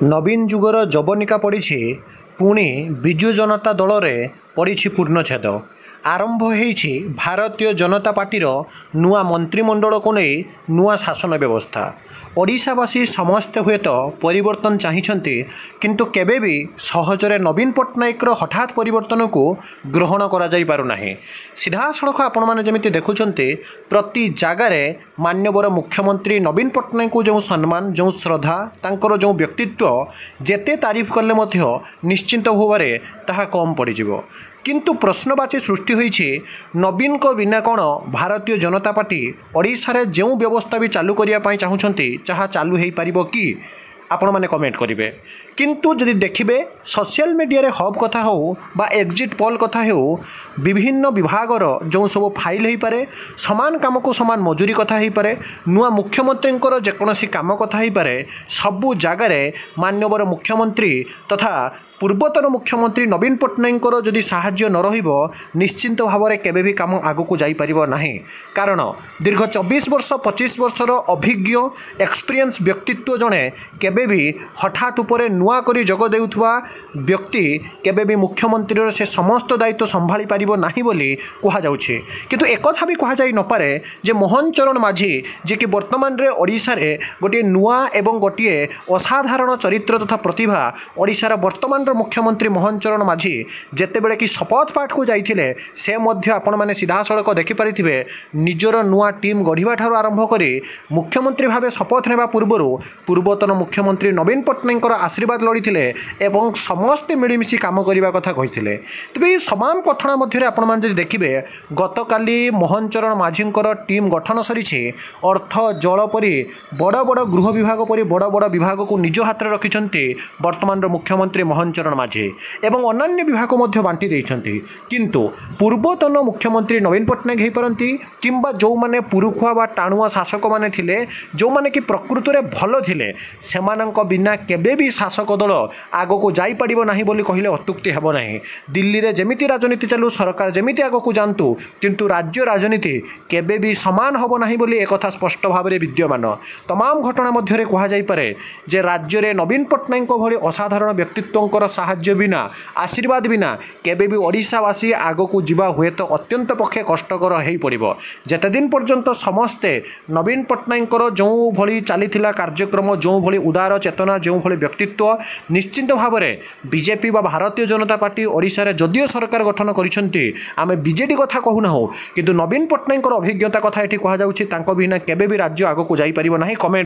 नवीन जुगर जवनिका पड़ी पुणी विजु जनता दल में पड़ी पूर्णछेद आरंभ होईछि भारतीय जनता पार्टीर नुआ मंत्रिमंडल को नहीं नुआ शासन व्यवस्था ओडिशावासी समस्ते हुए तो परिवर्तन चाहिए किंतु केबे भी सहजरे नवीन पट्टनायक हठात परिवर्तन को ग्रहण करा जाई पारु नाही। सीधा सड़क आपण मैंने जमी देखुं प्रति जगार मान्यवर मुख्यमंत्री नवीन पट्टनायक को जो सम्मान जो श्रद्धा तांकर जो व्यक्तित्व जेते तारीफ कले मध्य निश्चिंत भाव ताहा कम पड़िजिवो। किंतु प्रश्नवाची सृष्टि होईछि नवीन को बिना कौन भारतीय जनता पार्टी ओडिशा रे जो व्यवस्था भी चालू करिया पाई चाहुछंती चाहा चालू हेई परिबो कि आपण माने कमेंट करिवे। किंतु जदि देखिबे सोशल मीडिया रे हब कथा हो बा एग्जिट पोल कथा हो विभिन्न विभागर जो सब फाइल हो पारे समान काम को समान मजूरी कथा हो पारे नुआ मुख्यमंत्री जेकोसी काम कथा हो पारे सबु जगार मान्यवर मुख्यमंत्री तथा पूर्वतन मुख्यमंत्री नवीन पट्टनायक जदि साहाय्य न रहिबो निश्चिंत भाव में केबे भी काम आगु को जाई परिबो नाही। कारण दीर्घ 24 वर्ष 25 वर्षर अभिज्ञ एक्सपीरियंस व्यक्तित्व जड़े केबे भी हठात उपरे नुआ करी जग देउथुवा व्यक्ति केबे भी मुख्यमंत्री से समस्त दायित्व संभाली पारिबो नाही बोली कहा जाउछे। किंतु एक कथा भी कहा जाई न पारे जे मोहन चरण माझी जे कि वर्तमान रे ओडिशा रे गोटे नुआ एवं गोटे असाधारण चरित्र तथा प्रतिभा ओडिशा वर्तमान मुख्यमंत्री मोहन चरण माझी जेतेबेले कि शपथ पाठ को जाइथिले से मध्य आपण माने सीधा सड़क देखि पारिथिबे निजर नुआ टीम गढ़िबा ठारू आरंभ करी मुख्यमंत्री भावे शपथ नेबा पूर्वरु पूर्वतन मुख्यमंत्री नवीन पट्टनायक आशीर्वाद लड़ीथिले एवं समस्ते मिलमिशि काम करने कथा कही। तेज समान कथना मध्य आपण माने देखिबे गतकाली मोहन चरण माझींकर टीम गठन सरी अर्थ जल परी बड़ बड़ गृह विभाग परी बड़ बड़ विभाग को निज हाथ में रखिंट वर्तमान मुख्यमंत्री मोहन चरण माझी एवं अन्य विभाग मध्य बांटी देइछंती। किंतु पूर्वतन मुख्यमंत्री नवीन पट्टनायक हो पारती किंबा जो माने पुरुखुआ बा टाणुआ शासक माने थिले जो माने कि प्रकृत में भल थिले सेमानंक बिना केबे भी शासक दल आग को जाई पारिबो नाही बोली कहिले अत्युक्ति हेबो नाही। दिल्ली रे जेमिति राजनीति चालू सरकार जेमिति आग को जानतु किंतु राज्य राजनीति केबे भी समान होबो नाही बोली एक कथा स्पष्ट भाव में विद्यमान। तमाम घटना मध्य कहा जाई पारे जे राज्य रे नवीन पट्टनायक भली असाधारण व्यक्तित्वंकर साहाय्य बिना आशीर्वाद बिना केबे भी ओडिशावासी आग को जीवा हुए तो अत्यंत पक्षे कष्टकर हो पड़ो। जेते दिन पर्यंत समस्ते नवीन पट्टनायक जो भली चलीथिला कार्यक्रम जो भली उदार चेतना जो भली व्यक्तित्व निश्चिंत भाव में बीजेपी बा भारतीय जनता पार्टी ओडिशा रे जदियो सरकार गठन करिसेंती आमे बीजेडी कथा कहूना हो किंतु नवीन पट्टनायक अभिज्ञता कथा एठी कहा जाउछि तांको बिना केबे भी राज्य आग को जाई परिबो नाही। कमेंट